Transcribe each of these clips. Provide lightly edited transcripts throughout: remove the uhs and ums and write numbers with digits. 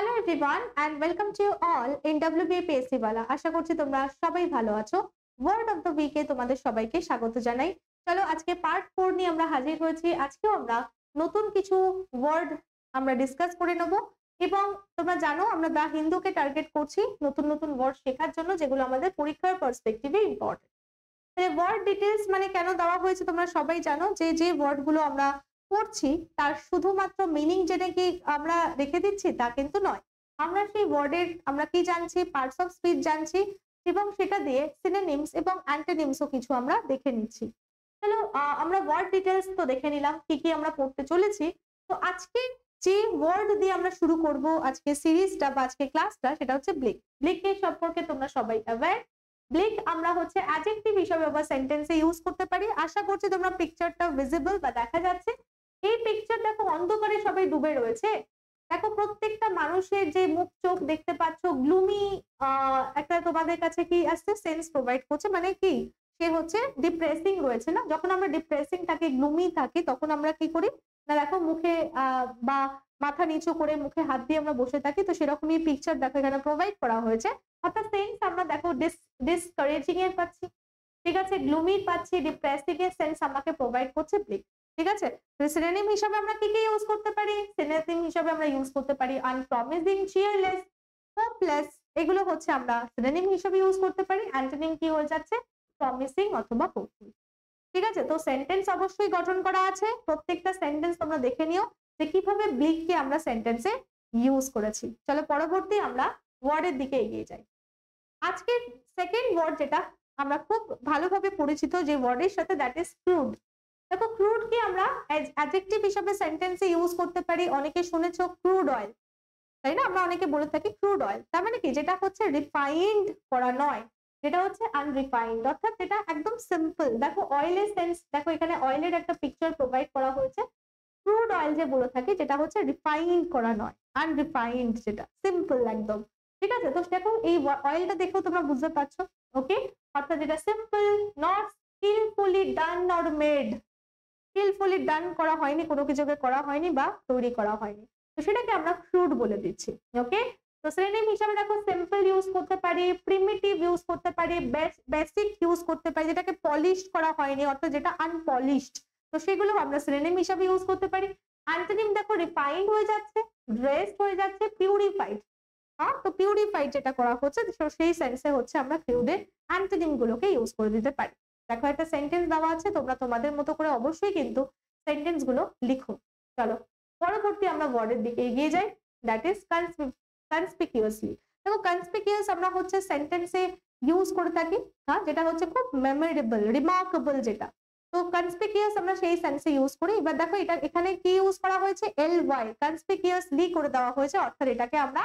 Hello everyone and welcome to you all in WBPSC বালা। আশা করছি তোমরা সবাই ভালো আছো। ওয়ার্ড অফ দ্য উইকে তোমাদের সবাইকে স্বাগত জানাই। চলো আজকে পার্ট 4 নিয়ে আমরা হাজির হয়েছি। আজকেও আমরা নতুন কিছু ওয়ার্ড আমরা ডিসকাস করে নেব এবং তোমরা জানো আমরা দা হিন্দুকে টার্গেট করছি নতুন নতুন ওয়ার্ড শেখার জন্য, যেগুলো আমাদের পরীক্ষার পার্সপেক্টিভে ইম্পর্টেন্ট। ওয়ার্ড ডিটেলস মানে কেন দেওয়া হয়েছে তোমরা সবাই জানো, যে ওয়ার্ডগুলো আমরা পড়ছি তার শুধুমাত্র মিনিং জেনে কি আমরা রেখে দিচ্ছি তা কিন্তু নয়। আমরা সেই ওয়ার্ডের আমরা কি জানছি, পার্টস অফ স্পিচ জানছি এবং সেটা দিয়ে সিনোনিমস এবং অ্যান্টোনিমসও কিছু আমরা দেখে নিচ্ছি। চলো আমরা ওয়ার্ড ডিটেলস তো দেখে নিলাম কি কি আমরা পড়তে চলেছি। তো আজকে যে ওয়ার্ড দিয়ে আমরা শুরু করব আজকে সিরিজটা বা আজকে ক্লাসটা, সেটা হচ্ছে ব্লিক। ব্লিকের সম্পর্কে তোমরা সবাই অ্যাওয়্যার। ব্লিক আমরা হচ্ছে অ্যাডজেক্টিভ হিসেবে বা সেন্টেন্সে ইউজ করতে পারি। আশা করছি তোমরা পিকচারটা ভিজিবল বা দেখা যাচ্ছে। এই পিকচার দেখো, অন্ধকারে সবাই ডুবে রয়েছে। দেখো প্রত্যেকটা মানুষের যে মুখ চোখ দেখতে পাচ্ছ, গ্লুমি একটা তোমাদের কাছে কি আসছে, সেন্স প্রোভাইড করছে। মানে কি, সে হচ্ছে ডিপ্রেসিং রয়েছে না। যখন আমরা ডিপ্রেসিং থাকি, গ্লুমি থাকি, তখন আমরা কি করি না, দেখো মুখে বা মাথা নিচু করে মুখে হাত দিয়ে আমরা বসে থাকি। তো সেরকমই পিকচার দেখো এখানে প্রোভাইড করা হয়েছে। অর্থাৎ সেন্স আমরা দেখো ডিসকারেজিং এর পাচ্ছি, ঠিক আছে, গ্লুমির পাচ্ছি, ডিপ্রেসিং এর সেন্স আমাকে প্রোভাইড করছে ব্লিক, ঠিক আছে। সিনোনিম হিসেবে আমরা কি কি ইউজ করতে পারি? সিনোনিম হিসেবে আমরা ইউজ করতে পারি আনপ্রমিসিং, চিয়ারলেস, হোপলেস। এগুলো হচ্ছে আমরা সিনোনিম হিসেবে ইউজ করতে পারি। অ্যান্টোনিম কি হয়ে যাচ্ছে? প্রমিসিং অথবা হোপফুল, ঠিক আছে। তো সেন্টেন্স অবশ্যই গঠন করা আছে। প্রত্যেকটা সেন্টেন্স তোমরা দেখে নিও যে কিভাবে ব্লিককে আমরা সেন্টেন্সে ইউজ করেছি। চলো পরবর্তী আমরা ওয়ার্ডের দিকে এগিয়ে যাই। আজকে সেকেন্ড ওয়ার্ড যেটা আমরা খুব ভালোভাবে পরিচিত যে ওয়ার্ডের সাথে, দ্যাট ইজ ক্রুড। দেখো ক্রুড কি আমরা অ্যাডজেক্টিভ হিসেবে সেন্টেন্সে ইউজ করতে পারি। অনেকে শুনেছো ক্রুড অয়েল, তাই না? আমরা অনেকে বলে থাকি ক্রুড অয়েল। তার মানে কি, যেটা হচ্ছে রিফাইন্ড করা নয়, যেটা হচ্ছে আনরিফাইন্ড, অর্থাৎ যেটা একদম সিম্পল। দেখো অয়েলের সেন্স, দেখো এখানে অয়েলের একটা পিকচার প্রোভাইড করা হয়েছে। ক্রুড অয়েল যে বলে থাকি, যেটা হচ্ছে রিফাইন্ড করা নয়, আনরিফাইন্ড, যেটা সিম্পল একদম, ঠিক আছে। তো দেখো এই অয়েলটা দেখেও তোমরা বুঝতে পারছো, ওকে। অর্থাৎ যেটা simple, not skillfully done or made. Skillfully done করা হয়নি, কোনো কিছুকে করা হয়নি বা তৈরি করা হয়নি, তো সেটাকে আমরা ক্রুড বলে দিচ্ছি, ওকে। তো সিনোনিম হিসাবে দেখো সিম্পল ইউজ করতে পারি, প্রিমিটিভ ইউজ করতে পারি, বেসিক ইউজ করতে পারি, যেটাকে পলিশড করা হয়নি, অর্থাৎ যেটা আনপলিশড, তো সেগুলো আমরা সিনোনিম হিসাবে ইউজ করতে পারি। অ্যান্টোনিম দেখো রিফাইন্ড হয়ে যাচ্ছে, ড্রেসড হয়ে যাচ্ছে, পিউরিফাইড। হ্যাঁ, তো পিউরিফাইড যেটা করা হচ্ছে সেই সেন্সে হচ্ছে আমরা ক্রুডের অ্যান্টোনিম গুলোকে ইউজ করে দিতে পারি। দেখো একটা সেন্টেন্স দেওয়া আছে, তোমরা তোমাদের মতো করে অবশ্যই কিন্তু সেন্টেন্স গুলো লিখো। চলো পরবর্তী আমরা ওয়ার্ডের দিকে এগিয়ে যাই, দ্যাট ইজ কনস্পিকিউয়াসলি। দেখো কনস্পিকিউয়াস আমরা হচ্ছে সেন্টেন্সে ইউজ করে থাকি, হ্যাঁ, যেটা হচ্ছে খুব মেমোরেবল, রিমার্কেবল যেটা। তো কনস্পিকিউয়াস আমরা সেই সেন্সে ইউজ করি। এবার দেখো এটা এখানে কি ইউজ করা হয়েছে, ly, কনস্পিকিউয়াসলি করে দেওয়া হয়েছে, অর্থাৎ এটাকে আমরা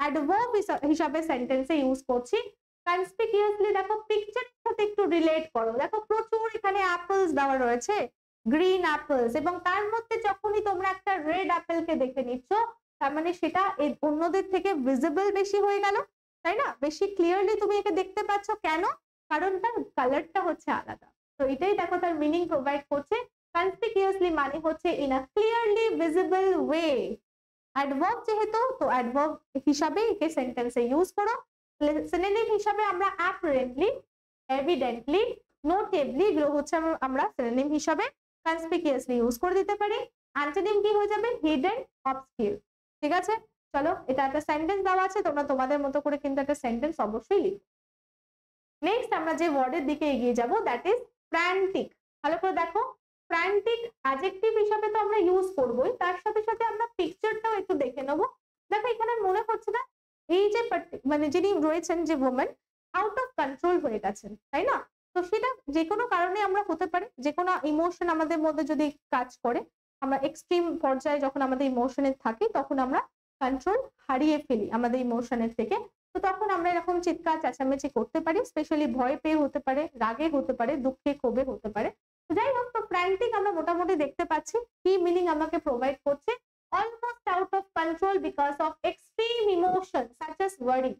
অ্যাডভার্ব হিসাবে সেন্টেন্সে ইউজ করছি। কনস্পিকিউয়াসলি দেখো পিকচারের সাথে একটু রিলেট করো। দেখো প্রচুর এখানে অ্যাপলস দেওয়া রয়েছে, গ্রিন অ্যাপলস, এবং তার মধ্যে যখনই তোমরা একটা রেড অ্যাপেলকে দেখে নিচ্ছ, তার মানে সেটা অন্যদের থেকে ভিজিবল বেশি হয়ে গেল, তাই না? বেশি ক্লিয়ারলি তুমি একে দেখতে পাচ্ছ। কেন? কারণ তার কালারটা হচ্ছে আলাদা। তো এটাই দেখো তার মিনিং প্রোভাইড করছে। কনস্পিকিউয়াসলি মানে হচ্ছে in a clearly visible way. Adverb যেহেতু, তো অ্যাডভার্ব হিসাবে একে সেন্টেন্সে ইউজ করো। সিনোনিম হিসাবে আমরা অ্যাপারেন্টলি, এভিডেন্টলি, নোটেবলি, এগুলো হচ্ছে আমরা সিনোনিম হিসাবে কনস্পিকিউয়াসলি ইউজ করে দিতে পারি। অ্যান্টোনিম কি হয়ে যাবে, হিডেন, অবস্কিউর, ঠিক আছে। চলো এটা একটা সেন্টেন্স দেওয়া আছে, তোমরা তোমাদের মতো করে কিন্তু একটা সেন্টেন্স অবশ্যই লিখো। নেক্সট আমরা যে ওয়ার্ডের দিকে এগিয়ে যাব, দ্যাট ইজ ফ্র্যান্টিক। ভালো করে দেখো, ফ্র্যান্টিক অ্যাডজেক্টিভ হিসাবে তো আমরা ইউজ করবোই, তার সাথে সাথে আমরা পিকচারটাও একটু দেখে নেবো। দেখো এখানে মনে হচ্ছে না এই যে মানে যিনি রয়েছেন, যে ওম্যান, আউট অফ কন্ট্রোল হয়ে গেছেন, তাই না? তো সেটা যে কোনো কারণে আমরা হতে পারে, যে কোনো ইমোশন আমাদের মধ্যে যদি কাজ করে, আমরা এক্সট্রিম পর্যায়ে যখন আমাদের ইমোশনে থাকি, তখন আমরা কন্ট্রোল হারিয়ে ফেলি আমাদের ইমোশনের থেকে। তো তখন আমরা এরকম চিৎকার চেঁচামেচি করতে পারি, স্পেশালি ভয় পেয়ে হতে পারে, রাগে হতে পারে, দুঃখে ক্ষোভে হতে পারে। যাই হোক, তো ফ্র্যান্টিক আমরা মোটামুটি দেখতে পাচ্ছি কি মিনিং আমাকে প্রোভাইড করছে, almost out of control because of extreme emotion such as ওয়ারি,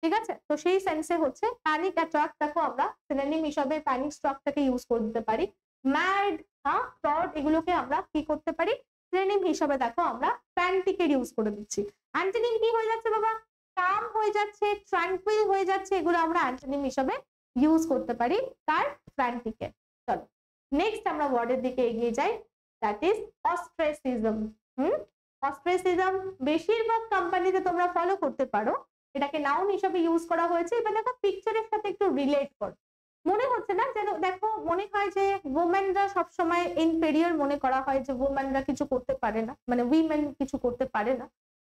ঠিক আছে। তো সেই সেন্সে হচ্ছে প্যানিক অ্যাটাক। দেখো আমরা সিনোনিম হিসাবে প্যানিক স্ট্রকটাকে ইউজ করে দিতে পারি। ম্যাড, হ্যাঁ, ফ্রড, এগুলোকে আমরা কি করতে পারি, সিনোনিম হিসাবে দেখো আমরা ফ্র্যান্টিকের ইউজ করে দিচ্ছি। অ্যান্টোনিম কি হয়ে যাচ্ছে বাবা? কাম হয়ে যাচ্ছে, ট্রাঙ্কুইল হয়ে যাচ্ছে, এগুলো আমরা অ্যান্টোনিম হিসেবে ইউজ করতে পারি কার? ফ্র্যান্টিকের। চলো নেক্সট আমরা ওয়ার্ডের দিকে এগিয়ে যাই, দ্যাট ইজ অস্ট্রেসিজম। অস্ট্রেসিজম বেশিরভাগ কোম্পানিতে তোমরা ফলো করতে পারো, এটাকে নাউন হিসেবে ইউজ করা হয়েছে। এবার দেখো পিকচারের সাথে একটু রিলেট করো, মনে হচ্ছে না যেন, দেখো মনে হয় যে ওমেনরা সবসময় ইনফেরিয়র মনে করা হয়, যে ওমেনরা কিছু করতে পারে না, মানে উইমেন কিছু করতে পারে না।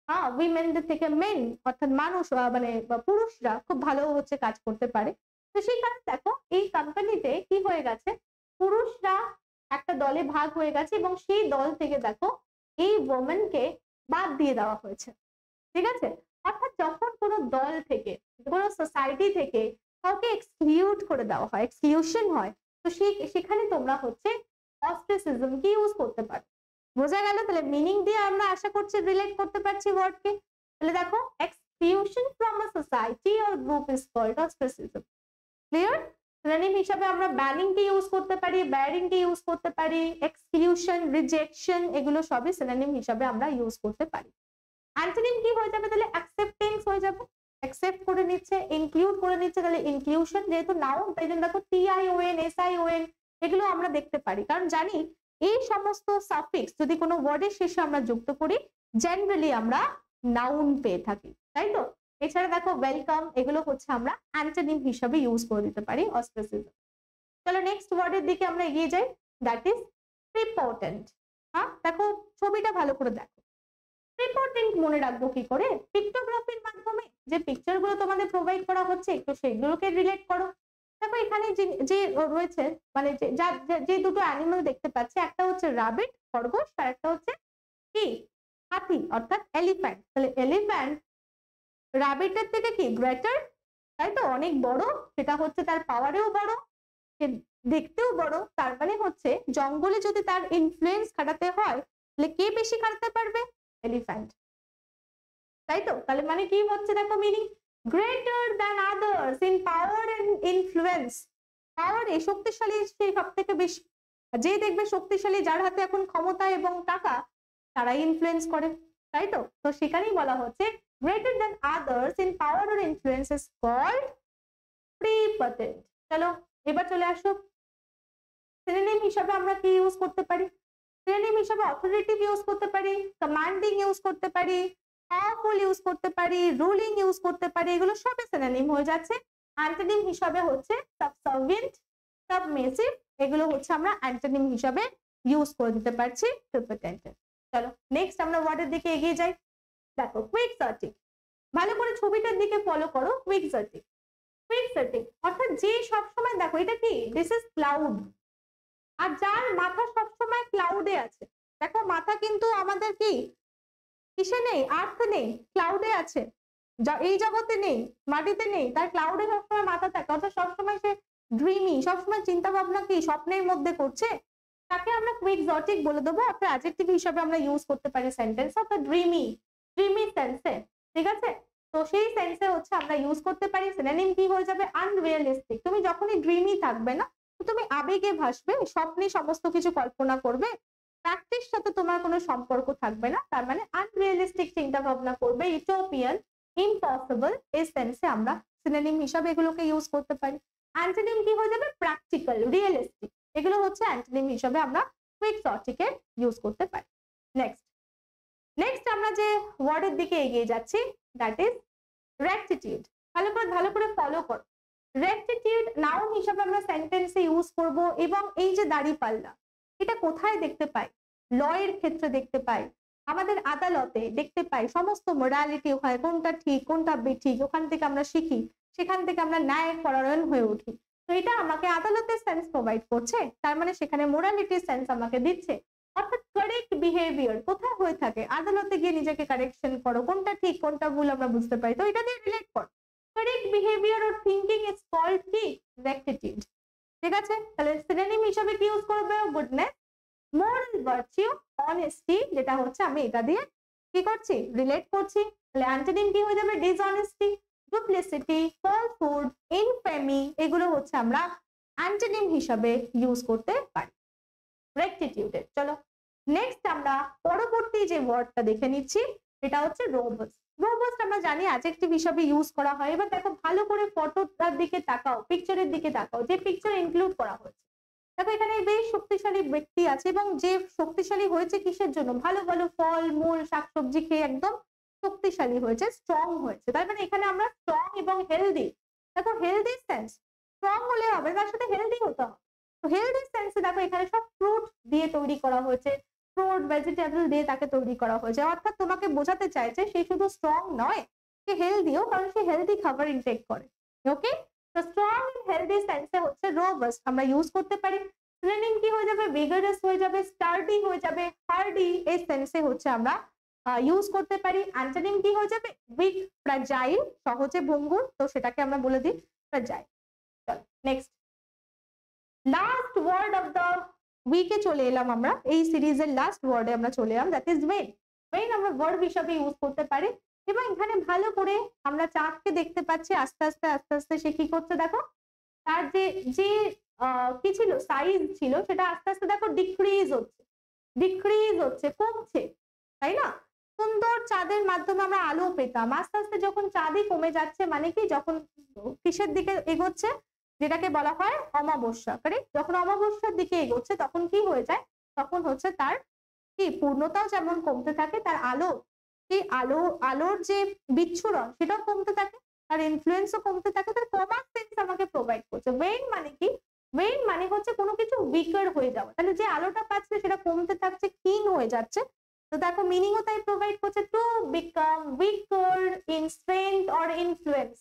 হ্যাঁ, উইমেনদের থেকে মেন অর্থাৎ মানুষ মানে পুরুষরা খুব ভালো হচ্ছে কাজ করতে পারে। তো সেই কারণে দেখো এই কোম্পানিতে কি হয়ে গেছে, পুরুষরা একটা দলে ভাগ হয়ে গেছে এবং সেই দল থেকে দেখো এই ওমেনকে বাদ দিয়ে দেওয়া হয়েছে। ঠিক আছে, অর্থাৎ যখন কোনো দল থেকে, কোনো সোসাইটি থেকে কাউকে এক্সক্লুড করে দেওয়া হয়, এক্সক্লুশন হয়, তো সেখানে তোমরা হচ্ছে অস্ট্রেসিজম কি ইউজ করতে পারো। বোঝা গেল? তাহলে মিনিং দিয়ে আমরা আশা করছি রিলেট করতে পারছি ওয়ার্ডকে। তাহলে দেখো exclusion from a society or group is called ostracism. Clear? Synonym হিসাবে আমরা ব্যানিং কে ইউজ করতে পারি, ব্যারিং কে ইউজ করতে পারি, এক্সক্লুশন, রিজেকশন, এগুলো সবই সিনোনিম হিসাবে আমরা ইউজ করতে পারি। অ্যান্টোনিম কি হয়ে যাবে? তাহলে অ্যাকসেপ্টেন্স হয়ে যাবে, অ্যাকসেপ্ট করে নিচ্ছে, ইনক্লুড করে নিচ্ছে, তাহলে ইনক্লুশন, যেহেতু নাউন তাই জন্য দেখো TION, SION এগুলো আমরা দেখতে পারি, কারণ জানি এই সমস্ত সাফিক্স যদি কোনো ওয়ার্ডের শেষে আমরা যুক্ত করি জেনারেলি আমরা নাউন পেয়ে থাকি, তাই তো? এছাড়া দেখো ওয়েলকাম, এগুলো হচ্ছে আমরা অ্যান্টোনিম হিসাবে ইউজ করে দিতে পারি অস্ট্রেসিজম। চলো নেক্সট ওয়ার্ডের দিকে আমরা এগিয়ে যাই, দ্যাট ইজ প্রিপোর্টেন্ট। হ্যাঁ, দেখো ছবিটা ভালো করে দেখো। প্রিপোর্টেন্ট মনে রাখবো কি করে? পিক্টোগ্রাফির মাধ্যমে যে পিকচার গুলো তোমাদের প্রোভাইড করা হচ্ছে একটু সেগুলোকে রিলেট করো। দেখো এখানে যে রয়েছে, মানে যে দুটো অ্যানিমাল দেখতে পাচ্ছি, একটা হচ্ছে রাবিট খরগোশ, আর একটা হচ্ছে কি হাতি অর্থাৎ এলিফ্যান্ট। তাহলে এলিফ্যান্ট রাবিটের থেকে কি গ্রেটার, তাই তো? অনেক বড়, সেটা হচ্ছে তার পাওয়ারেও বড়, সে দেখতেও বড়। তার মানে হচ্ছে জঙ্গলে যদি তার ইনফ্লুয়েন্স খাটাতে হয় তাহলে কে বেশি খাটাতে পারবে? এলিফ্যান্ট, তাই তো? তাহলে মানে কি হচ্ছে দেখো meaning, greater than others in power and influence. পাওয়ারে শক্তিশালী, সে সব থেকে বেশি, যে দেখবে শক্তিশালী, যার হাতে এখন ক্ষমতা এবং টাকা, তারাই ইনফ্লুয়েন্স করে, তাই তো? তো সেখানেই বলা হচ্ছে greater than others in power or influence is called prepotent. চলো এবার চলে আসো, সিনোনিম হিসাবে আমরা কি ইউজ করতে পারি? সিনোনিম হিসাবে অথরিটেটিভ ইউজ করতে পারি, কমান্ডিং ইউজ করতে পারি, পাওয়ারফুল ইউজ করতে পারি, রুলিং ইউজ করতে পারি, এগুলো সবই সিনোনিম হয়ে যাচ্ছে। অ্যান্টোনিম হিসাবে হচ্ছে সাবসার্ভিয়েন্ট, সাবমিসিভ, এগুলো হচ্ছে আমরা অ্যান্টোনিম হিসাবে ইউজ করে দিতে পারছি প্রিপোটেন্টের। চলো নেক্সট আমরা ওয়ার্ডের দিকে এগিয়ে যাই। দেখো কুইকজার্টিক, ভালো করে ছবিটার দিকে ফলো করো। কুইকজার্টিক, কুইকজার্টিক অর্থাৎ যে সবসময়, দেখো এটা কি, দিস ইজ ক্লাউড, আর যার মাথা সবসময় ক্লাউডে আছে। দেখো মাথা কিন্তু আমাদের কি কিসে নেই? আর্থে নেই, ক্লাউডে আছে। এই জগতে নেই, মাটিতে নেই, তার ক্লাউডে সবসময় মাথা থাকে, অর্থাৎ সবসময় সে ড্রিমি, সবসময় চিন্তা ভাবনা কি স্বপ্নের মধ্যে করছে, তাকে আমরা কুইকজার্টিক বলে দেবো। অর্থাৎ অ্যাডজেক্টিভ হিসেবে আমরা ইউজ করতে পারি সেন্টেন্স, অর্থাৎ ড্রিমি, ড্রিমি সেন্সে, ঠিক আছে? তো সেই সেন্সে হচ্ছে আমরা ইউজ করতে পারি। সিনোনিম কি হয়ে যাবে? আনরিয়ালিস্টিক। তুমি যখনই ড্রিমি থাকবে না, তুমি আবেগে ভাসবে, স্বপ্নে সমস্ত কিছু কল্পনা করবে, প্র্যাকটিস সাথে তোমার কোনো সম্পর্ক থাকবে না, তার মানে আনরিয়ালিস্টিক চিন্তা ভাবনা করবে, ইউটোপিয়ান, ইম্পসিবল, এই সেন্সে আমরা সিনোনিম হিসাবে এগুলোকে ইউজ করতে পারি। অ্যান্টোনিম কি হয়ে যাবে? প্র্যাকটিক্যাল, রিয়েলিস্টিক, এগুলো হচ্ছে অ্যান্টোনিম হিসাবে আমরা কুইকজার্টিকে ইউজ করতে পারি। নেক্সট আমরা যে ওয়ার্ডের দিকে এগিয়ে যাচ্ছি, দ্যাট ইজ রেক্টিটিউড। ভালো করে ফলো করো। রেক্টিটিউড নাউন হিসাবে আমরা সেন্টেন্সে ইউজ করব, এবং এই যে দাঁড়িপাল্লা, এটা কোথায় দেখতে পাই? লয়ের ক্ষেত্রে দেখতে পাই, আমাদের আদালতে দেখতে পাই, সমস্ত মোরালিটি হয়, কোনটা ঠিক কোনটা বেঠিক, ওখান থেকে আমরা শিখি, সেখান থেকে আমরা ন্যায় পরায়ণ হয়ে উঠি। তো এটা আমাকে আদালতের সেন্স প্রোভাইড করছে, তার মানে সেখানে মোরালিটির সেন্স আমাকে দিচ্ছে। অর্থাৎ কারেক্ট বিহেভিয়ার কোথায় হয়ে থাকে? আদালতে গিয়ে নিজেকে কারেকশন করো, কোনটা ঠিক কোনটা ভুল আমরা বুঝতে পারি, তো এটা দিয়ে রিলেট করো। Correct behaviour or thinking is called কি? রেক্টিটিউড, ঠিক আছে? তাহলে সিনোনিম হিসেবে কি ইউজ করবে? গুডনেস, মোরাল ভার্চু, অনেস্টি, যেটা হচ্ছে আমি এটা দিয়ে কি করছি? রিলেট করছি। তাহলে অ্যান্টোনিম কি হয়ে যাবে? ডিসঅনেস্টি, ডুপ্লিসিটি, ফলসহুড, ইনফেমি, এগুলো হচ্ছে আমরা অ্যান্টোনিম হিসাবে ইউজ করতে পারি রেক্টিটিউডের। চলো নেক্সট আমরা পরবর্তী যে ওয়ার্ডটা দেখে নিচ্ছি, এটা হচ্ছে রোবাস্ট। রোবাস্ট আমরা জানি অ্যাডজেক্টিভ হিসাবে ইউজ করা হয়। এবার দেখো ভালো করে ফটোটার দিকে তাকাও, পিকচারের দিকে তাকাও, যে পিকচার ইনক্লুড করা হয়েছে। দেখো এখানে বেশ শক্তিশালী ব্যক্তি আছে এবং যে শক্তিশালী হয়েছে কিসের জন্য, ভালো ভালো ফল মূল শাকসবজি খেয়ে একদম শক্তিশালী হয়েছে, স্ট্রং হয়েছে। তার মানে এখানে আমরা স্ট্রং এবং হেলদি, দেখো হেলদি সেন্স, স্ট্রং হলে হবে তার সাথে হেলদি হতে হবে। তো হেলদি সেন্সে দেখো এখানে সব ফ্রুট দিয়ে তৈরি করা হয়েছে, ফ্রুট ভেজিটেবল দিয়ে তাকে তৈরি করা হয়েছে। অর্থাৎ তোমাকে বোঝাতে চাইছে সে শুধু স্ট্রং নয়, সে হেলদিও, কারণ সে হেলদি খাবার ইনটেক করে। ওকে, তো স্ট্রং এন্ড হেলদি সেন্সে হচ্ছে রোবাস্ট আমরা ইউজ করতে পারি। সিনোনিম কি হয়ে যাবে, ভিগারাস হয়ে যাবে, স্টার্ডি হয়ে যাবে, হার্ডি, এই সেন্সে হচ্ছে আমরা ইউজ করতে পারি। অ্যান্টোনিম কি হয়ে যাবে, উইক, ফ্র্যাজাইল, সহজে ভঙ্গুর, তো সেটাকে আমরা বলে দিই ফ্র্যাজাইল। চলো next, last word of the উইকে চলে এলাম আমরা, এই সিরিজের লাস্ট ওয়ার্ডে আমরা চলে এলাম, দ্যাট ইজ ওয়েন। ওয়েন আমরা ভার্ব হিসাবে ইউজ করতে পারি। এবং এখানে ভালো করে আমরা চাঁদকে দেখতে পাচ্ছি, আস্তে আস্তে আস্তে আস্তে সে কি করছে দেখো, তার যে যে কি ছিল, সাইজ ছিল, সেটা আস্তে আস্তে দেখো ডিক্রিজ হচ্ছে, কমছে, তাই না? সুন্দর চাঁদের মাধ্যমে আমরা আলো পেতাম, আস্তে আস্তে যখন চাঁদই কমে যাচ্ছে, মানে কি যখন কিসের দিকে এগোচ্ছে, যেটাকে বলা হয় অমাবস্যা, কারেক্ট? যখন অমাবস্যার দিকে এগোচ্ছে তখন কি হয়ে যায়, তখন হচ্ছে তার কি পূর্ণতাও যেমন কমতে থাকে, তার আলো, এই আলোর যে বিচ্ছুরণ সেটাও কমতে থাকে, তার ইনফ্লুয়েন্সও কমতে থাকে, তার কমার সেন্স আমাকে প্রোভাইড করছে। ওয়েন মানে কি, ওয়েন মানে হচ্ছে কোনো কিছু উইকার হয়ে যাওয়া, তাহলে যে আলোটা পাচ্ছে সেটা কমতে থাকছে, ক্ষীণ হয়ে যাচ্ছে। তো দেখো মিনিংও তাই প্রোভাইড করছে, to become weaker in strength or influence.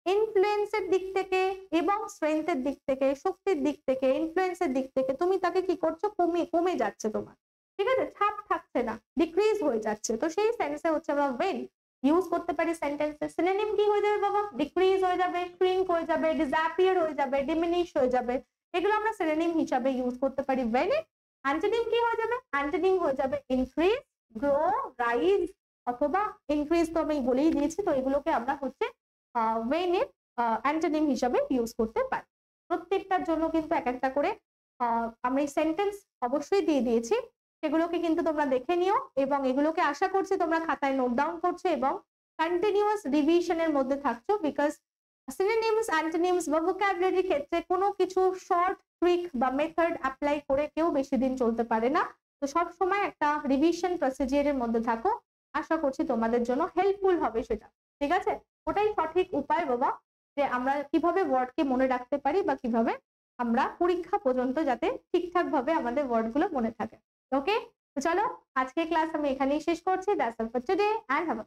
ইনফ্লুয়েন্সের দিক থেকে এবং স্ট্রেংথের দিক থেকে, শক্তির দিক থেকে, ইনফ্লুয়েন্সের দিক থেকে তুমি তাকে কি করছো, কমে যাচ্ছে তোমার, ঠিক আছে, ছাপ থাকছে না, ডিক্রিজ হয়ে যাচ্ছে। তো সেই সেন্সে হচ্ছে আমরা ওয়েন ইউজ করতে পারি সেন্টেন্সে। সিনোনিম কি হয়ে যাবে বাবা, ডিক্রিজ হয়ে যাবে, শ্রিঙ্ক হয়ে যাবে, ডিসঅ্যাপিয়ার হয়ে যাবে, ডিমিনিশ হয়ে যাবে, এগুলো আমরা সিনোনিম হিসাবে ইউজ করতে পারি ওয়েন এ। অ্যান্টোনিম কি হয়ে যাবে, অ্যান্টোনিম হয়ে যাবে ইনক্রিজ, গ্রো, রাইজ, অথবা ইনক্রিজ তো আমি বলেই দিয়েছি। তো এগুলোকে আমরা হচ্ছে ওয়েন এর অ্যান্টোনিম হিসাবে ইউজ করতে পারি। প্রত্যেকটার জন্য কিন্তু এক একটা করে আমি সেন্টেন্স অবশ্যই দিয়ে দিয়েছি, সেগুলোকে কিন্তু তোমরা দেখে নিও এবং এগুলোকে আশা করছি তোমরা খাতায় নোট ডাউন করছো এবং কন্টিনিউয়াস রিভিশনের মধ্যে থাকছো। বিকজ সিনোনিমস, অ্যান্টোনিমস বা ভোকাবুলারি ক্ষেত্রে কোনো কিছু শর্ট ট্রিক বা মেথড অ্যাপ্লাই করে কেউ বেশি দিন চলতে পারে না। তো সব সময় একটা রিভিশন প্রসিজিয়ারের মধ্যে থাকো, আশা করছি তোমাদের জন্য হেল্পফুল হবে সেটা, ঠিক আছে? ওটাই সঠিক উপায় বাবা, যে আমরা কিভাবে ওয়ার্ডকে মনে রাখতে পারি বা কিভাবে আমরা পরীক্ষা পর্যন্ত যাতে ঠিকঠাক ভাবে আমাদের ওয়ার্ড গুলো মনে থাকে। ওকে, তো চলো আজকে ক্লাস আমি এখানেই শেষ করছি। That's all for today and have a